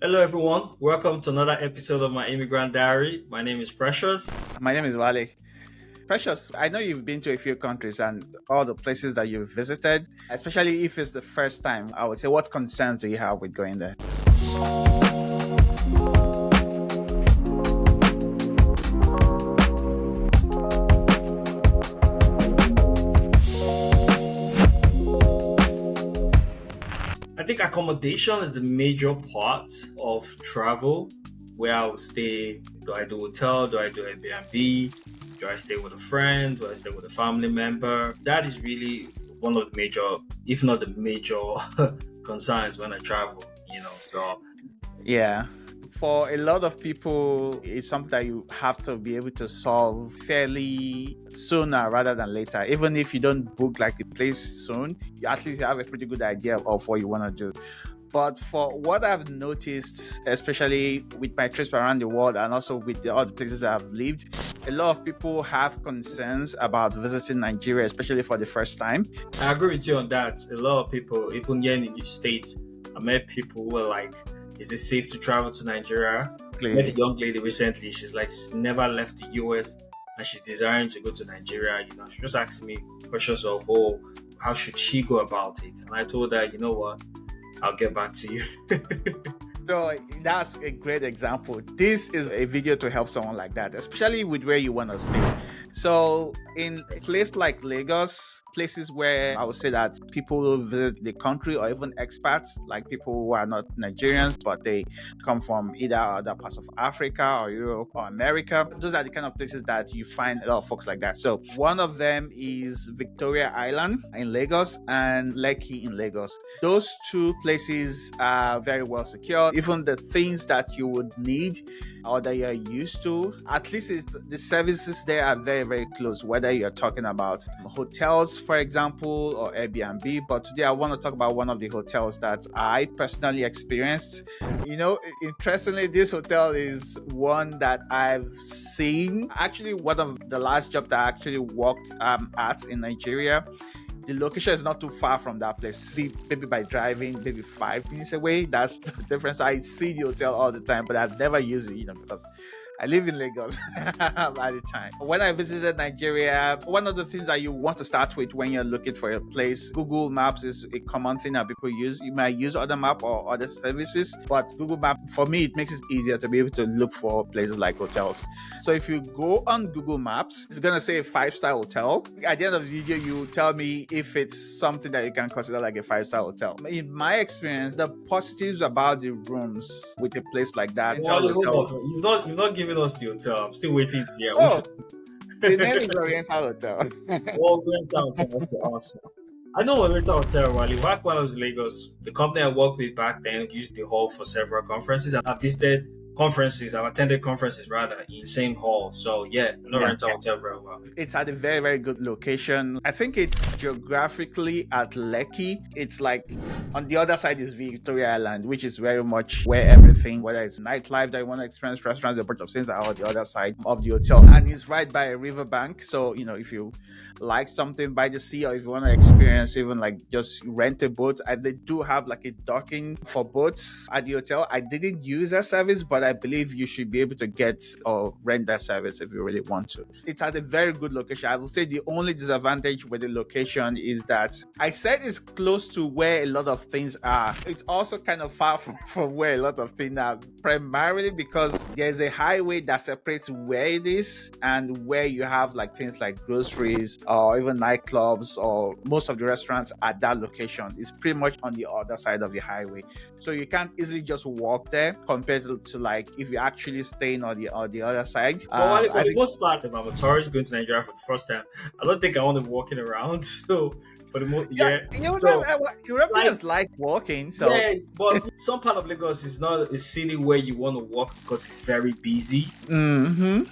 Hello, everyone. Welcome to another episode of my Immigrant Diary. My name is Precious. My name is Wale. Precious, I know you've been to a few countries and all the places that you've visited, especially if it's the first time. I would say, what concerns do you have with going there? I think accommodation is the major part of travel. Where I will stay. Do I do hotel? Do I do Airbnb? Do I stay with a friend? Do I stay with a family member? That is really one of the major, if not the major, concerns when I travel. So Yeah. For a lot of people, it's something that you have to be able to solve fairly sooner rather than later. Even if you don't book like the place soon, you at least have a pretty good idea of what you want to do. But for what I've noticed, especially with my trips around the world and also with the other places I've lived, a lot of people have concerns about visiting Nigeria, especially for the first time. I agree with you on that. A lot of people, even here in the States, I met people who were like, is it safe to travel to Nigeria? I met a young lady recently. She's like, she's never left the US and she's desiring to go to Nigeria. She just asked me questions of, oh, how should she go about it? And I told her, you know what? I'll get back to you. So that's a great example. This is a video to help someone like that, especially with where you want to stay. So in a place like Lagos, places where I would say that people who visit the country or even expats, like people who are not Nigerians, but they come from either other parts of Africa or Europe or America, those are the kind of places that you find a lot of folks like that. So one of them is Victoria Island in Lagos and Lekki in Lagos. Those two places are very well secured. Even the things that you would need or that you're used to, at least the services there are very, very close, whether you're talking about hotels, for example, or Airbnb. But today I want to talk about one of the hotels that I personally experienced. Interestingly, this hotel is one that I've seen. Actually, one of the last jobs that I actually worked at in Nigeria. The location is not too far from that place. See, maybe by driving, maybe 5 minutes away. That's the difference. I see the hotel all the time, but I've never used it, because I live in Lagos at the time. When I visited Nigeria, one of the things that you want to start with when you're looking for a place, Google Maps is a common thing that people use. You might use other map or other services, but Google Map, for me, it makes it easier to be able to look for places like hotels. So if you go on Google Maps, it's going to say a 5-star hotel. At the end of the video, you tell me if it's something that you can consider like a 5-star hotel. In my experience, the positives about the rooms with a place like that. Well, hold on. You've not given us the hotel. I'm still waiting to hear. Oh, the name is Oriental Hotel. Oriental Hotel. Okay, awesome. I know Oriental Hotel, Wally. Back when I was in Lagos, the company I worked with back then used the hall for several conferences. And I visited conferences, I've attended conferences rather in the same hall. So yeah, I know Oriental Hotel very well. It's at a very, very good location. I think it's geographically at Lekki. It's like on the other side is Victoria Island, which is very much where everything, whether it's nightlife that you want to experience, restaurants, a bunch of things are on the other side of the hotel. And it's right by a riverbank. So, if you like something by the sea or if you want to experience even like just rent a boat, they do have like a docking for boats at the hotel. I didn't use that service, but I believe you should be able to get or rent that service if you really want to. It's at a very good location. I would say the only disadvantage with the location is that I said it's close to where a lot of things are. It's also kind of far from where a lot of things are, primarily because there's a highway that separates where it is and where you have like things like groceries or even nightclubs or most of the restaurants at that location. It's pretty much on the other side of the highway. So you can't easily just walk there compared to like if you're actually staying on the other side. Well, for the most part, if I'm a tourist going to Nigeria for the first time, I don't think I want to be walking around. So for the most Europeans like walking. So yeah, but some part of Lagos is not a city where you want to walk because it's very busy. Mm-hmm.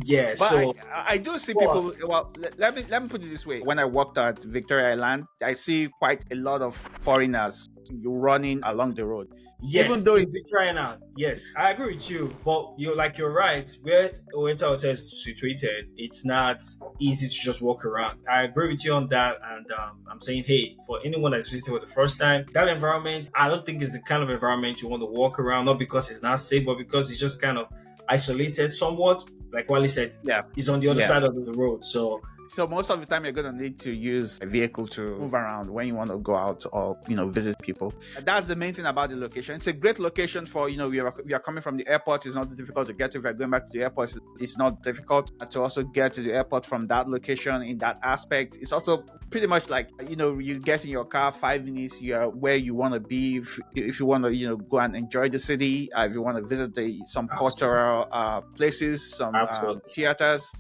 Yeah, But so I do see well, people. Well, let me put it this way. When I walked at Victoria Island, I see quite a lot of foreigners running along the road, even yes, though in it's Victoria, yes, I agree with you. But you're right. Where Oriental Hotel is situated, it's not easy to just walk around. I agree with you on that, and I'm saying, hey, for anyone that's visiting for the first time, that environment, I don't think is the kind of environment you want to walk around. Not because it's not safe, but because it's just kind of isolated somewhat. Like Wally said, yeah, it's on the other yeah. side of the road. So So most of the time, you're gonna need to use a vehicle to move around when you want to go out or visit people. That's the main thing about the location. It's a great location for you're coming from the airport. It's not difficult to get to. If you're going back to the airport, it's not difficult to also get to the airport from that location. In that aspect, it's also pretty much like you get in your car, 5 minutes, you're where you want to be. If you want to go and enjoy the city, if you want to visit some absolutely, cultural places, some absolutely. theaters,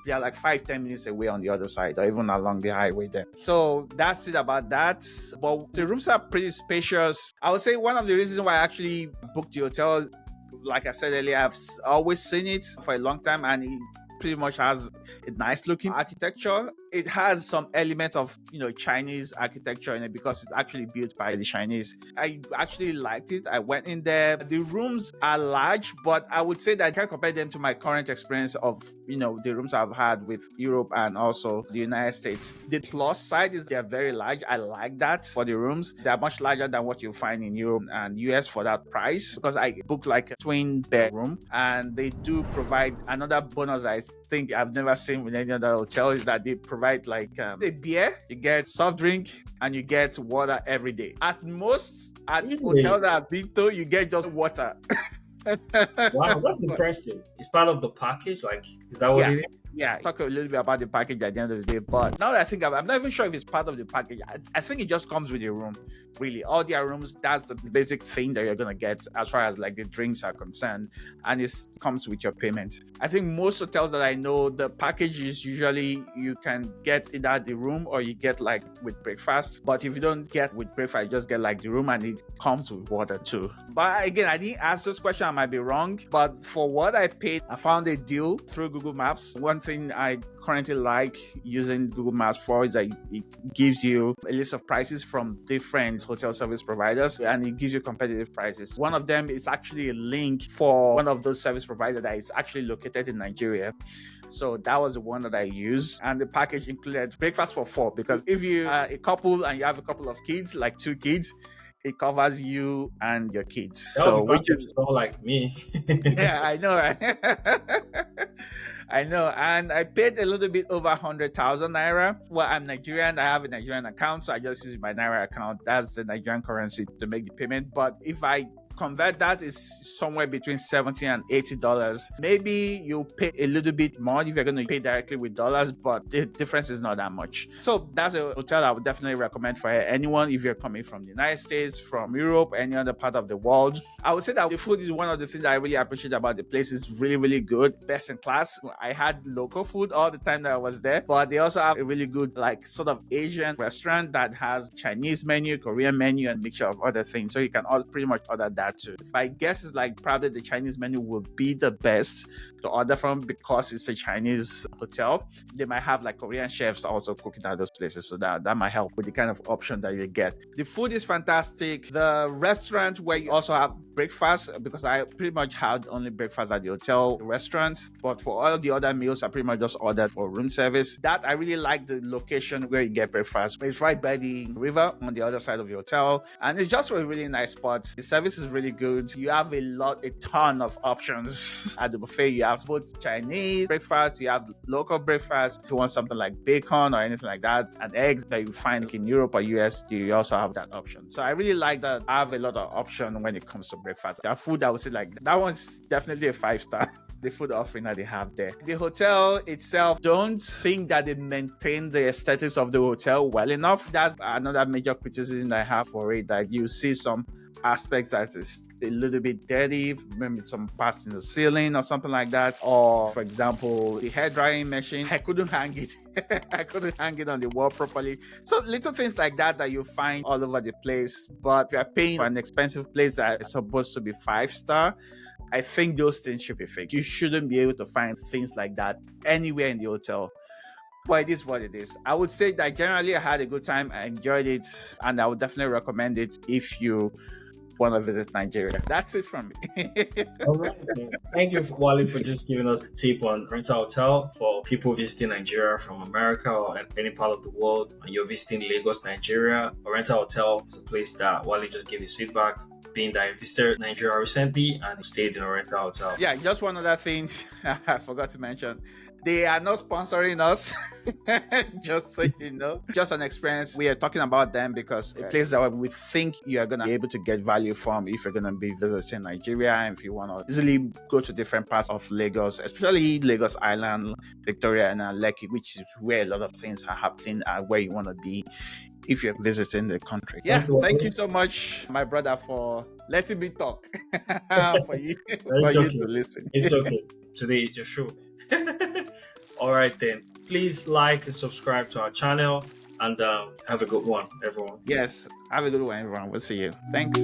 they're like 5-10 minutes away on the other side or even along the highway there. So that's it about that. But the rooms are pretty spacious. I would say one of the reasons why I actually booked the hotel, like I said earlier, I've always seen it for a long time, and it pretty much has a nice looking architecture. It has some element of Chinese architecture in it because it's actually built by the Chinese. I actually liked it. I went in there. The rooms are large, but I would say that I can't compare them to my current experience of the rooms I've had with Europe and also the United States. The plus side is they're very large. I like that for the rooms. They're much larger than what you find in Europe and US for that price, because I booked like a twin bed room, and they do provide another bonus I think I've never seen with any other hotel is that they provide like a beer, you get soft drink, and you get water every day. At most, at Really? hotels that I've been to, you get just water. Wow, that's But impressive. It's part of the package. Like, is that what yeah, it is? yeah. Talk a little bit about the package at the end of the day. But now that I think I'm not even sure if it's part of the package. I think it just comes with your room. Really, all their rooms, that's the basic thing that you're gonna get as far as like the drinks are concerned, and it comes with your payment. I think most hotels that I know, the package is usually you can get either the room or you get like with breakfast. But if you don't get with breakfast, you just get like the room and it comes with water too. But again, I didn't ask this question. I might be wrong, but for what I paid, I found a deal through Google Maps. One thing I currently like using Google Maps for is that it gives you a list of prices from different hotel service providers, and it gives you competitive prices. One of them is actually a link for one of those service providers that is actually located in Nigeria. So that was the one that I used, and the package included breakfast for four, because if you are a couple and you have a couple of kids, like 2 kids, it covers you and your kids. That would So be which perfect is for someone like me. yeah, I know, right? I know, and I paid a little bit over 100,000 naira. Well, I'm Nigerian. I have a Nigerian account, so I just use my naira account. That's the Nigerian currency to make the payment. But if I convert that, is somewhere between $70 and $80. Maybe you pay a little bit more if you're going to pay directly with dollars, but the difference is not that much. So that's a hotel I would definitely recommend for anyone if you're coming from the United States, from Europe, any other part of the world. I would say that the food is one of the things that I really appreciate about the place. It's really, really good, best in class. I had local food all the time that I was there, but they also have a really good like sort of Asian restaurant that has Chinese menu, Korean menu, and mixture of other things. So you can pretty much order that too. My guess is like probably the Chinese menu will be the best to order from because it's a Chinese hotel. They might have like Korean chefs also cooking at those places, so that might help with the kind of option that you get. The food is fantastic. The restaurant where you also have breakfast, because I pretty much had only breakfast at the hotel restaurant, but for all the other meals I pretty much just ordered for room service. That I really like the location where you get breakfast. It's right by the river on the other side of the hotel, and it's just a really nice spot. The service is really good. You have a ton of options at the buffet. You have both Chinese breakfast, you have local breakfast. If you want something like bacon or anything like that, and eggs that you find like in Europe or US, you also have that option. So I really like that I have a lot of option when it comes to breakfast. That food, I would say like that one's definitely a 5-star. The food offering that they have there. The hotel itself, don't think that they maintain the aesthetics of the hotel well enough. That's another major criticism I have for it, that you see some aspects that is a little bit dirty, maybe some parts in the ceiling or something like that. Or for example, the hair drying machine, I couldn't hang it. I couldn't hang it on the wall properly. So little things like that you find all over the place. But if you're paying for an expensive place that is supposed to be 5-star, I think those things should be fake. You shouldn't be able to find things like that anywhere in the hotel. But it is what it is. I would say that generally I had a good time. I enjoyed it, and I would definitely recommend it if you want to visit Nigeria. That's it from me. All right. Thank you, Wale, for just giving us the tip on rental hotel for people visiting Nigeria from America or any part of the world. And you're visiting Lagos, Nigeria. A rental hotel is a place that Wale just gave his feedback, being that I visited Nigeria recently and stayed in a rental hotel. Yeah, just one other thing I forgot to mention. They are not sponsoring us, just so you know. Just an experience. We are talking about them because a place that we think you are going to be able to get value from if you're going to be visiting Nigeria, and if you want to easily go to different parts of Lagos, especially Lagos Island, Victoria, and Lekki, which is where a lot of things are happening and where you want to be if you're visiting the country. Yeah, thank you so much, my brother, for letting me talk. for you to listen. It's okay. Today it's your show. All right then. Please like and subscribe to our channel, and have a good one, everyone. Yes, have a good one, everyone. We'll see you. Thanks.